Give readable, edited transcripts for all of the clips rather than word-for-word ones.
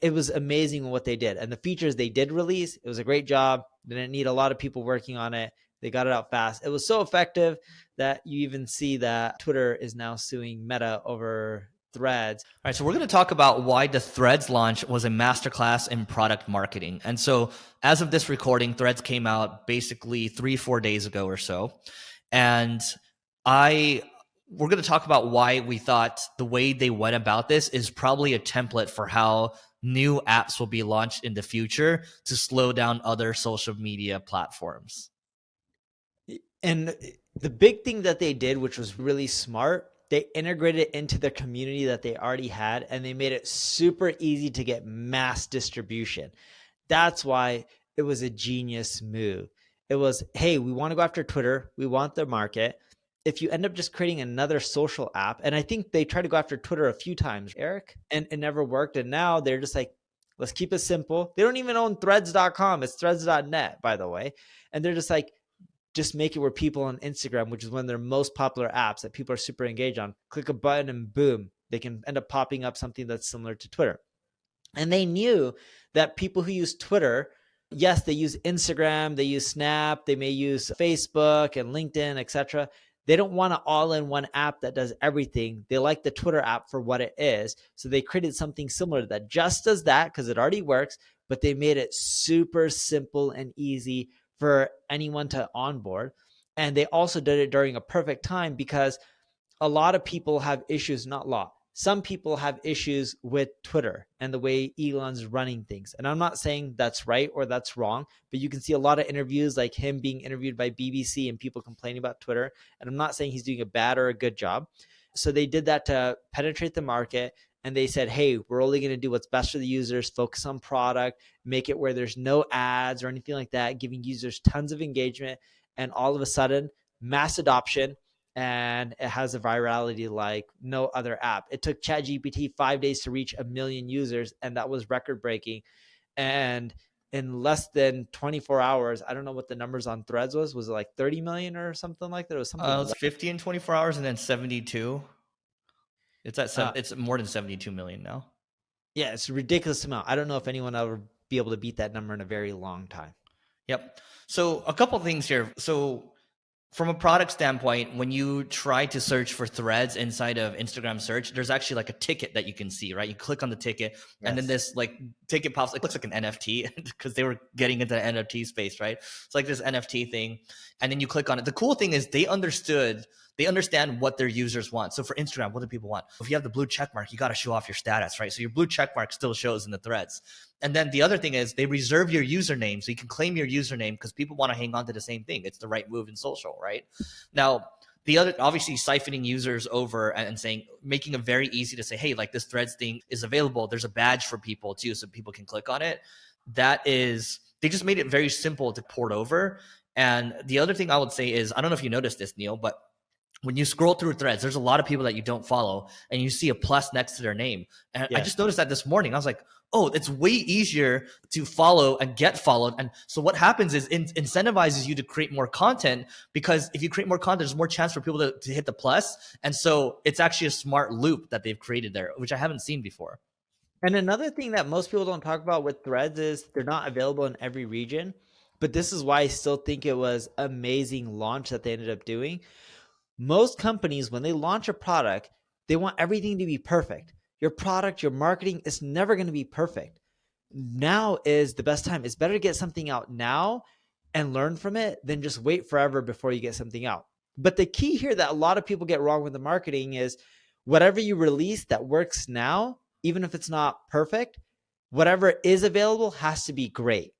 it was amazing what they did. And the features they did release, it was a great job. They didn't need a lot of people working on it. They got it out fast. It was so effective that you even see that Twitter is now suing Meta over Threads. All right, so we're going to talk about why the Threads launch was a masterclass in product marketing. And so as of this recording, Threads came out basically 3-4 days ago or so. And we're going to talk about why we thought the way they went about this is probably a template for how new apps will be launched in the future to slow down other social media platforms. And the big thing that they did, which was really smart, they integrated it into the community that they already had, and they made it super easy to get mass distribution. That's why it was a genius move. It was, hey, we want to go after Twitter. We want the market. If you end up just creating another social app, and I think they tried to go after Twitter a few times, Eric, and it never worked. And now they're just like, let's keep it simple. They don't even own threads.com. It's threads.net, by the way. And they're just like, just make it where people on Instagram, which is one of their most popular apps that people are super engaged on, click a button and boom, they can end up popping up something that's similar to Twitter. And they knew that people who use Twitter, yes, they use Instagram, they use Snap, they may use Facebook and LinkedIn, etc. They don't want an all-in-one app that does everything. They like the Twitter app for what it is. So they created something similar to that, just does that because it already works, but they made it super simple and easy for anyone to onboard. And they also did it during a perfect time because a lot of people have issues, not a lot. Some people have issues with Twitter and the way Elon's running things. And I'm not saying that's right or that's wrong, but you can see a lot of interviews like him being interviewed by BBC and people complaining about Twitter. And I'm not saying he's doing a bad or a good job. So they did that to penetrate the market. And they said, hey, we're only going to do what's best for the users, focus on product, make it where there's no ads or anything like that, giving users tons of engagement. And all of a sudden, mass adoption, and it has a virality like no other app. It took ChatGPT 5 days to reach 1 million users, and that was record breaking. And in less than 24 hours, I don't know what the numbers on Threads was it like 30 million or something like that? It was something. It was 50 in 24 hours and then 72. It's more than 72 million now. Yeah, it's a ridiculous amount. I don't know if anyone will ever be able to beat that number in a very long time. Yep. So a couple of things here. So from a product standpoint, when you try to search for Threads inside of Instagram search, there's actually like a ticket that you can see, right? You click on the ticket, yes, and then this like ticket pops. It looks like an NFT because they were getting into the NFT space, right? It's like this NFT thing, and then you click on it. The cool thing is they understand what their users want. So for Instagram, what do people want? If you have the blue check mark, you got to show off your status, right? So your blue check mark still shows in the Threads. And then the other thing is they reserve your username. So you can claim your username because people want to hang on to the same thing. It's the right move in social, right? Now, the other, obviously siphoning users over and saying, making it very easy to say, hey, like this Threads thing is available. There's a badge for people too, so people can click on it. They just made it very simple to port over. And the other thing I would say is, I don't know if you noticed this, Neil, but when you scroll through Threads, there's a lot of people that you don't follow and you see a plus next to their name. And yeah, I just noticed that this morning. I was like, oh, it's way easier to follow and get followed. And so what happens is it incentivizes you to create more content, because if you create more content, there's more chance for people to hit the plus. And so it's actually a smart loop that they've created there, which I haven't seen before. And another thing that most people don't talk about with Threads is they're not available in every region. But this is why I still think it was amazing launch that they ended up doing. Most companies, when they launch a product, they want everything to be perfect. Your product, your marketing is never going to be perfect. Now is the best time. It's better to get something out now and learn from it than just wait forever before you get something out. But the key here that a lot of people get wrong with the marketing is whatever you release that works now, even if it's not perfect, whatever is available has to be great.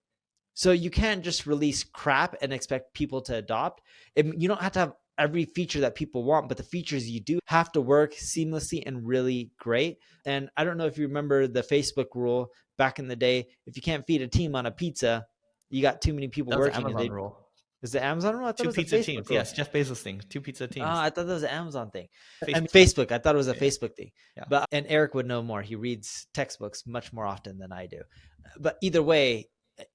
So you can't just release crap and expect people to adopt. You don't have to have every feature that people want, but the features you do have to work seamlessly and really great. And I don't know if you remember the Facebook rule back in the day. If you can't feed a team on a pizza, you got too many people working. Amazon rule. Is it Amazon rule? I thought two it was pizza a Facebook teams. rule. Yes, Jeff Bezos thing. 2 pizza teams. I thought that was an Amazon thing. Facebook. I thought it was a Facebook thing. Yeah. And Eric would know more. He reads textbooks much more often than I do. But either way,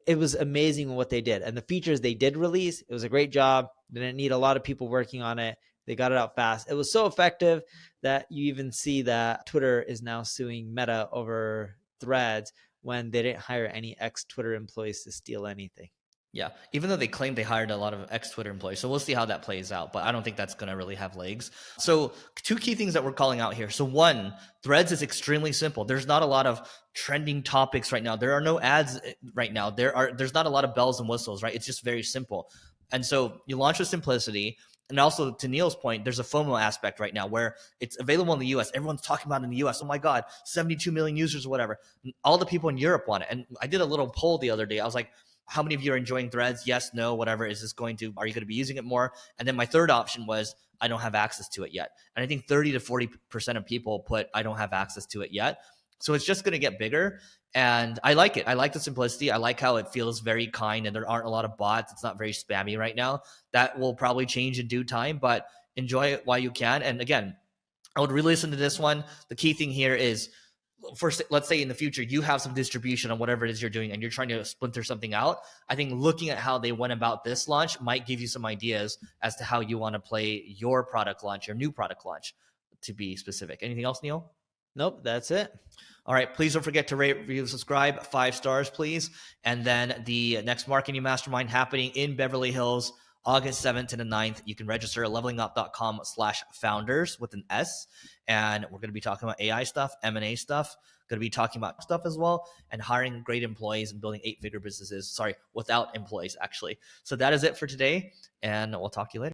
it was amazing what they did. And the features they did release, it was a great job. They didn't need a lot of people working on it. They got it out fast. It was so effective that you even see that Twitter is now suing Meta over Threads, when they didn't hire any ex-Twitter employees to steal anything. Yeah, even though they claim they hired a lot of ex-Twitter employees. So we'll see how that plays out, but I don't think that's going to really have legs. So two key things that we're calling out here. So one, Threads is extremely simple. There's not a lot of trending topics right now. There are no ads right now. There's not a lot of bells and whistles, right? It's just very simple. And so you launch with simplicity. And also, to Neil's point, there's a FOMO aspect right now where it's available in the US. Everyone's talking about it in the US. Oh my God, 72 million users or whatever. All the people in Europe want it. And I did a little poll the other day. I was like, how many of you are enjoying Threads? Yes, no, whatever. Are you going to be using it more? And then my third option was, I don't have access to it yet. And I think 30 to 40% of people put, I don't have access to it yet. So it's just going to get bigger. And I like it. I like the simplicity. I like how it feels very kind and there aren't a lot of bots. It's not very spammy right now. That will probably change in due time, but enjoy it while you can. And again, I would re-listen to this one. The key thing here is, first, let's say in the future, you have some distribution on whatever it is you're doing and you're trying to splinter something out. I think looking at how they went about this launch might give you some ideas as to how you want to play your product launch, your new product launch, to be specific. Anything else, Neil? Nope, that's it. All right. Please don't forget to rate, review, subscribe. 5 stars, please. And then the next marketing mastermind happening in Beverly Hills, August 7th to the 9th. You can register at levelingup.com/founders with an S. And we're going to be talking about AI stuff, M&A stuff, going to be talking about stuff as well, and hiring great employees and building 8-figure businesses. Sorry, without employees, actually. So that is it for today. And we'll talk to you later.